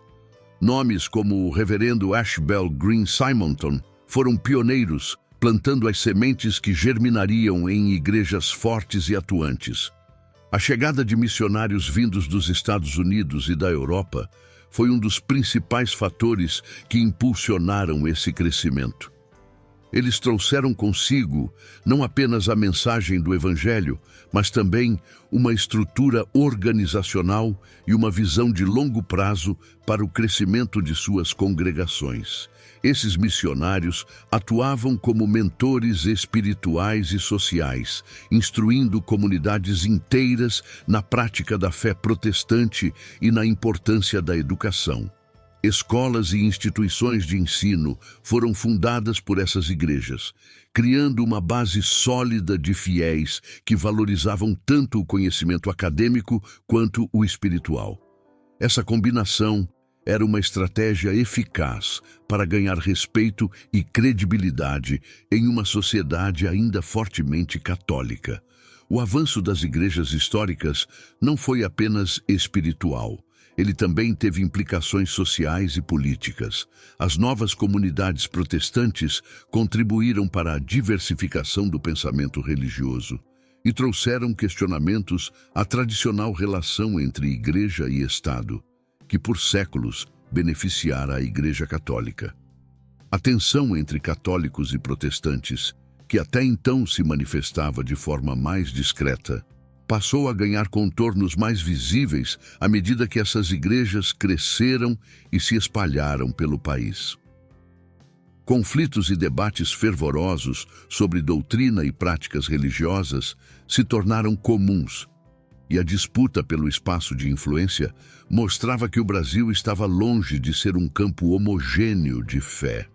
Nomes como o reverendo Ashbel Green Simonton foram pioneiros, plantando as sementes que germinariam em igrejas fortes e atuantes. A chegada de missionários vindos dos Estados Unidos e da Europa foi um dos principais fatores que impulsionaram esse crescimento. Eles trouxeram consigo não apenas a mensagem do Evangelho, mas também uma estrutura organizacional e uma visão de longo prazo para o crescimento de suas congregações. Esses missionários atuavam como mentores espirituais e sociais, instruindo comunidades inteiras na prática da fé protestante e na importância da educação. Escolas e instituições de ensino foram fundadas por essas igrejas, criando uma base sólida de fiéis que valorizavam tanto o conhecimento acadêmico quanto o espiritual. Essa combinação era uma estratégia eficaz para ganhar respeito e credibilidade em uma sociedade ainda fortemente católica. O avanço das igrejas históricas não foi apenas espiritual. Ele também teve implicações sociais e políticas. As novas comunidades protestantes contribuíram para a diversificação do pensamento religioso e trouxeram questionamentos à tradicional relação entre igreja e Estado, que por séculos beneficiara a Igreja Católica. A tensão entre católicos e protestantes, que até então se manifestava de forma mais discreta, passou a ganhar contornos mais visíveis à medida que essas igrejas cresceram e se espalharam pelo país. Conflitos e debates fervorosos sobre doutrina e práticas religiosas se tornaram comuns, e a disputa pelo espaço de influência mostrava que o Brasil estava longe de ser um campo homogêneo de fé.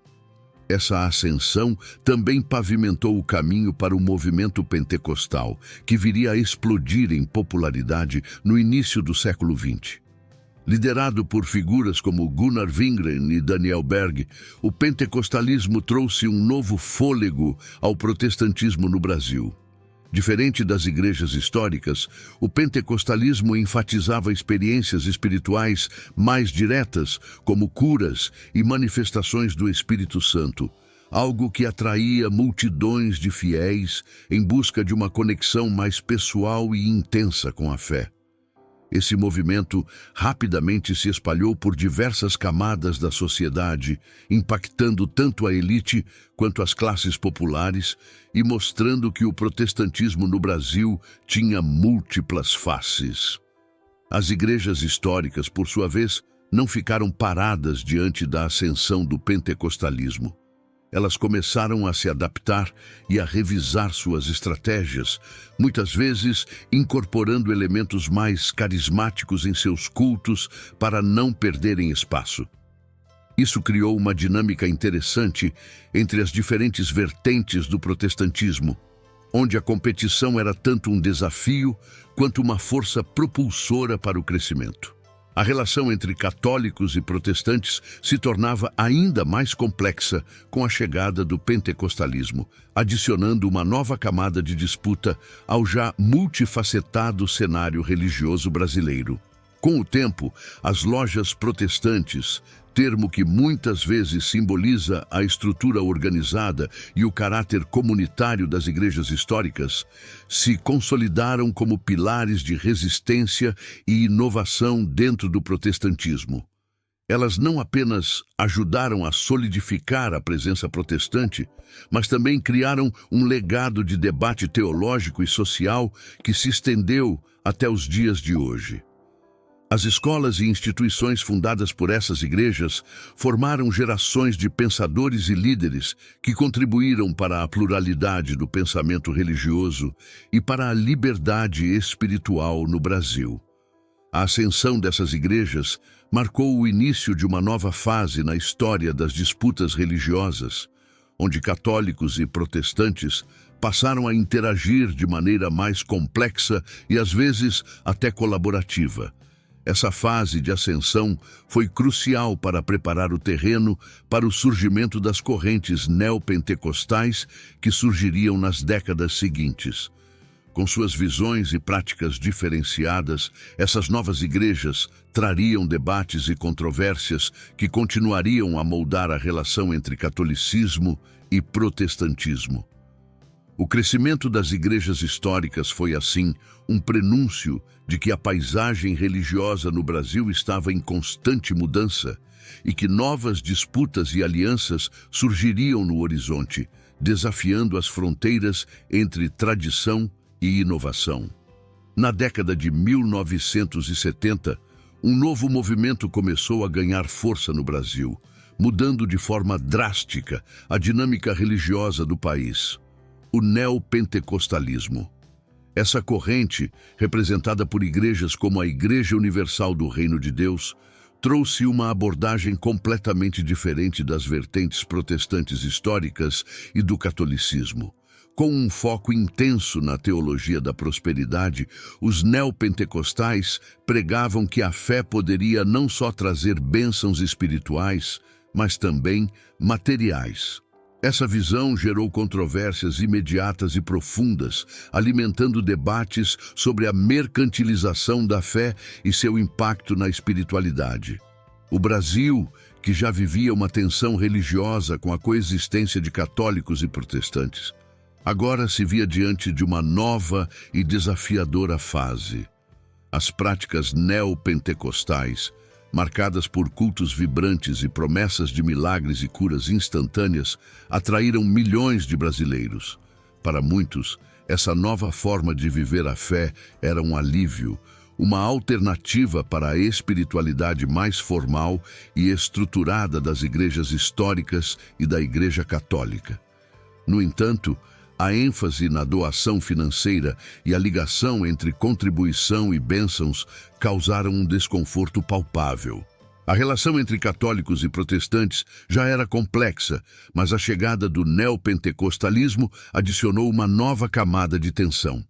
Essa ascensão também pavimentou o caminho para o movimento pentecostal, que viria a explodir em popularidade no início do século XX. Liderado por figuras como Gunnar Wingren e Daniel Berg, o pentecostalismo trouxe um novo fôlego ao protestantismo no Brasil. Diferente das igrejas históricas, o pentecostalismo enfatizava experiências espirituais mais diretas, como curas e manifestações do Espírito Santo, algo que atraía multidões de fiéis em busca de uma conexão mais pessoal e intensa com a fé. Esse movimento rapidamente se espalhou por diversas camadas da sociedade, impactando tanto a elite quanto as classes populares e mostrando que o protestantismo no Brasil tinha múltiplas faces. As igrejas históricas, por sua vez, não ficaram paradas diante da ascensão do pentecostalismo. Elas começaram a se adaptar e a revisar suas estratégias, muitas vezes incorporando elementos mais carismáticos em seus cultos para não perderem espaço. Isso criou uma dinâmica interessante entre as diferentes vertentes do protestantismo, onde a competição era tanto um desafio quanto uma força propulsora para o crescimento. A relação entre católicos e protestantes se tornava ainda mais complexa com a chegada do pentecostalismo, adicionando uma nova camada de disputa ao já multifacetado cenário religioso brasileiro. Com o tempo, as lojas protestantes, termo que muitas vezes simboliza a estrutura organizada e o caráter comunitário das igrejas históricas, se consolidaram como pilares de resistência e inovação dentro do protestantismo. Elas não apenas ajudaram a solidificar a presença protestante, mas também criaram um legado de debate teológico e social que se estendeu até os dias de hoje. As escolas e instituições fundadas por essas igrejas formaram gerações de pensadores e líderes que contribuíram para a pluralidade do pensamento religioso e para a liberdade espiritual no Brasil. A ascensão dessas igrejas marcou o início de uma nova fase na história das disputas religiosas, onde católicos e protestantes passaram a interagir de maneira mais complexa e às vezes até colaborativa. Essa fase de ascensão foi crucial para preparar o terreno para o surgimento das correntes neopentecostais que surgiriam nas décadas seguintes. Com suas visões e práticas diferenciadas, essas novas igrejas trariam debates e controvérsias que continuariam a moldar a relação entre catolicismo e protestantismo. O crescimento das igrejas históricas foi, assim, um prenúncio de que a paisagem religiosa no Brasil estava em constante mudança e que novas disputas e alianças surgiriam no horizonte, desafiando as fronteiras entre tradição e inovação. Na década de 1970, um novo movimento começou a ganhar força no Brasil, mudando de forma drástica a dinâmica religiosa do país: o neopentecostalismo. Essa corrente, representada por igrejas como a Igreja Universal do Reino de Deus, trouxe uma abordagem completamente diferente das vertentes protestantes históricas e do catolicismo. Com um foco intenso na teologia da prosperidade, os neopentecostais pregavam que a fé poderia não só trazer bênçãos espirituais, mas também materiais. Essa visão gerou controvérsias imediatas e profundas, alimentando debates sobre a mercantilização da fé e seu impacto na espiritualidade. O Brasil, que já vivia uma tensão religiosa com a coexistência de católicos e protestantes, agora se via diante de uma nova e desafiadora fase. As práticas neopentecostais, marcadas por cultos vibrantes e promessas de milagres e curas instantâneas, atraíram milhões de brasileiros. Para muitos, essa nova forma de viver a fé era um alívio, uma alternativa para a espiritualidade mais formal e estruturada das igrejas históricas e da Igreja Católica. No entanto, a ênfase na doação financeira e a ligação entre contribuição e bênçãos causaram um desconforto palpável. A relação entre católicos e protestantes já era complexa, mas a chegada do neopentecostalismo adicionou uma nova camada de tensão.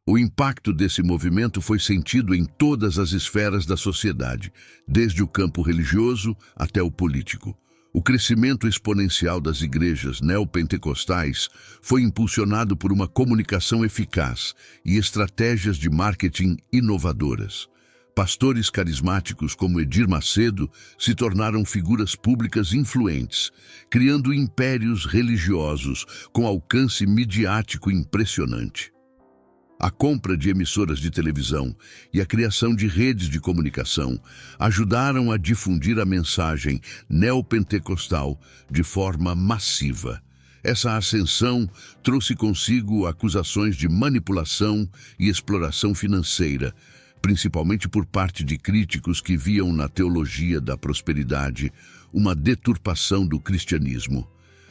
O impacto desse movimento foi sentido em todas as esferas da sociedade, desde o campo religioso até o político. O crescimento exponencial das igrejas neopentecostais foi impulsionado por uma comunicação eficaz e estratégias de marketing inovadoras. Pastores carismáticos como Edir Macedo se tornaram figuras públicas influentes, criando impérios religiosos com alcance midiático impressionante. A compra de emissoras de televisão e a criação de redes de comunicação ajudaram a difundir a mensagem neopentecostal de forma massiva. Essa ascensão trouxe consigo acusações de manipulação e exploração financeira, principalmente por parte de críticos que viam na teologia da prosperidade uma deturpação do cristianismo.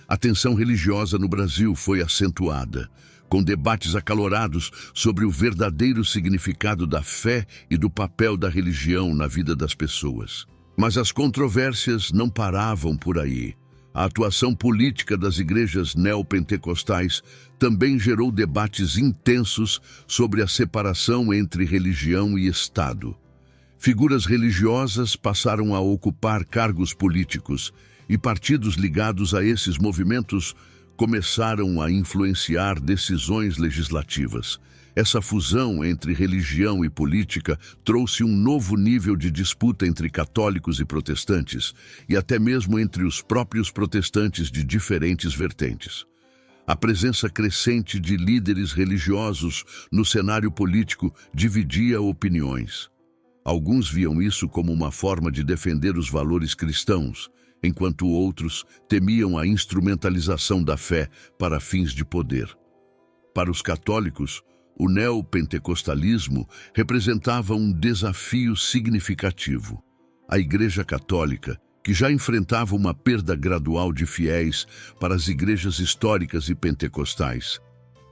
A tensão religiosa no Brasil foi acentuada, com debates acalorados sobre o verdadeiro significado da fé e do papel da religião na vida das pessoas. Mas as controvérsias não paravam por aí. A atuação política das igrejas neopentecostais também gerou debates intensos sobre a separação entre religião e Estado. Figuras religiosas passaram a ocupar cargos políticos e partidos ligados a esses movimentos começaram a influenciar decisões legislativas. Essa fusão entre religião e política trouxe um novo nível de disputa entre católicos e protestantes, e até mesmo entre os próprios protestantes de diferentes vertentes. A presença crescente de líderes religiosos no cenário político dividia opiniões. Alguns viam isso como uma forma de defender os valores cristãos, enquanto outros temiam a instrumentalização da fé para fins de poder. Para os católicos, o neopentecostalismo representava um desafio significativo. A Igreja Católica, que já enfrentava uma perda gradual de fiéis para as igrejas históricas e pentecostais,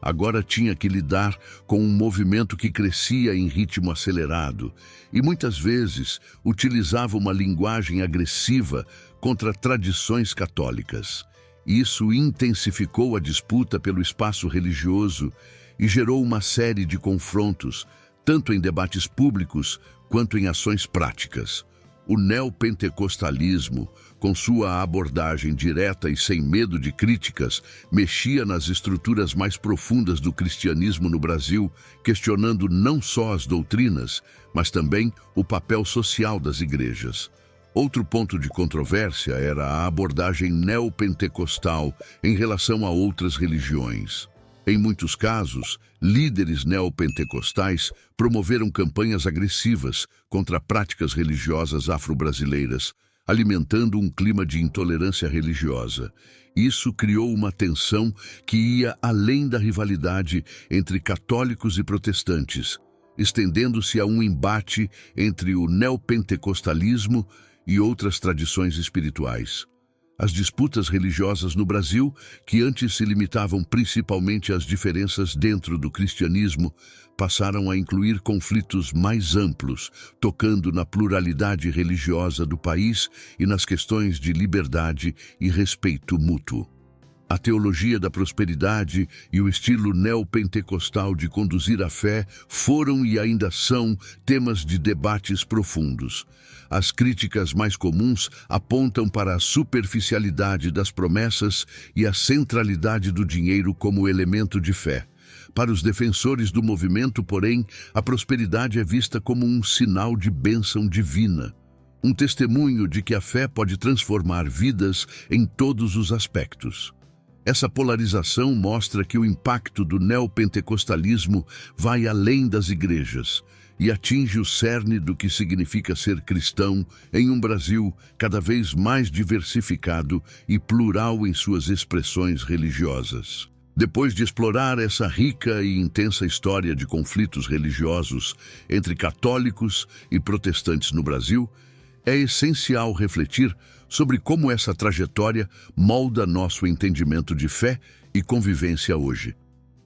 agora tinha que lidar com um movimento que crescia em ritmo acelerado e muitas vezes utilizava uma linguagem agressiva contra tradições católicas. Isso intensificou a disputa pelo espaço religioso e gerou uma série de confrontos, tanto em debates públicos quanto em ações práticas. O neopentecostalismo, com sua abordagem direta e sem medo de críticas, mexia nas estruturas mais profundas do cristianismo no Brasil, questionando não só as doutrinas, mas também o papel social das igrejas. Outro ponto de controvérsia era a abordagem neopentecostal em relação a outras religiões. Em muitos casos, líderes neopentecostais promoveram campanhas agressivas contra práticas religiosas afro-brasileiras, alimentando um clima de intolerância religiosa. Isso criou uma tensão que ia além da rivalidade entre católicos e protestantes, estendendo-se a um embate entre o neopentecostalismo e outras tradições espirituais. As disputas religiosas no Brasil, que antes se limitavam principalmente às diferenças dentro do cristianismo, passaram a incluir conflitos mais amplos, tocando na pluralidade religiosa do país e nas questões de liberdade e respeito mútuo. A teologia da prosperidade e o estilo neopentecostal de conduzir a fé foram e ainda são temas de debates profundos. As críticas mais comuns apontam para a superficialidade das promessas e a centralidade do dinheiro como elemento de fé. Para os defensores do movimento, porém, a prosperidade é vista como um sinal de bênção divina, um testemunho de que a fé pode transformar vidas em todos os aspectos. Essa polarização mostra que o impacto do neopentecostalismo vai além das igrejas e atinge o cerne do que significa ser cristão em um Brasil cada vez mais diversificado e plural em suas expressões religiosas. Depois de explorar essa rica e intensa história de conflitos religiosos entre católicos e protestantes no Brasil, é essencial refletir sobre como essa trajetória molda nosso entendimento de fé e convivência hoje.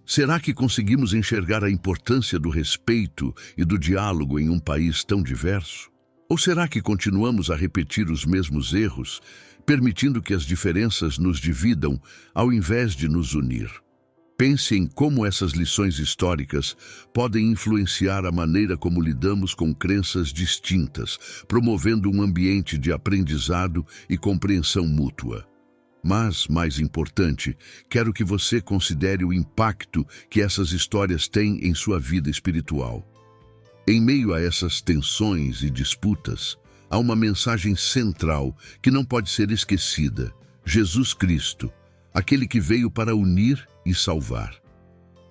Será que conseguimos enxergar a importância do respeito e do diálogo em um país tão diverso? Ou será que continuamos a repetir os mesmos erros, permitindo que as diferenças nos dividam ao invés de nos unir? Pense em como essas lições históricas podem influenciar a maneira como lidamos com crenças distintas, promovendo um ambiente de aprendizado e compreensão mútua. Mas, mais importante, quero que você considere o impacto que essas histórias têm em sua vida espiritual. Em meio a essas tensões e disputas, há uma mensagem central que não pode ser esquecida: Jesus Cristo, aquele que veio para unir e salvar.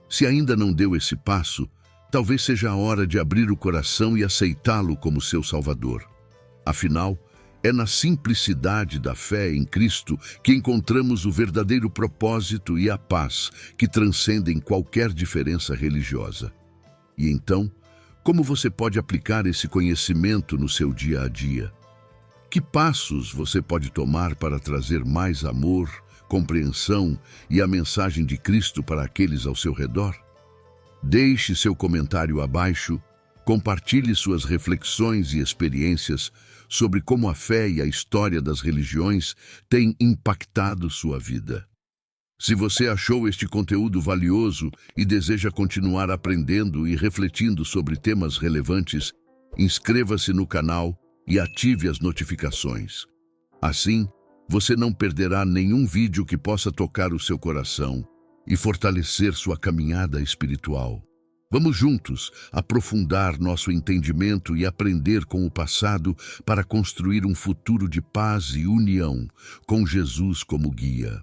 Se ainda não deu esse passo, talvez seja a hora de abrir o coração e aceitá-lo como seu Salvador. Afinal, é na simplicidade da fé em Cristo que encontramos o verdadeiro propósito e a paz que transcendem qualquer diferença religiosa. E então, como você pode aplicar esse conhecimento no seu dia a dia? Que passos você pode tomar para trazer mais amor, compreensão e a mensagem de Cristo para aqueles ao seu redor? Deixe seu comentário abaixo, compartilhe suas reflexões e experiências sobre como a fé e a história das religiões têm impactado sua vida. Se você achou este conteúdo valioso e deseja continuar aprendendo e refletindo sobre temas relevantes, inscreva-se no canal e ative as notificações. Assim, você não perderá nenhum vídeo que possa tocar o seu coração e fortalecer sua caminhada espiritual. Vamos juntos aprofundar nosso entendimento e aprender com o passado para construir um futuro de paz e união, com Jesus como guia.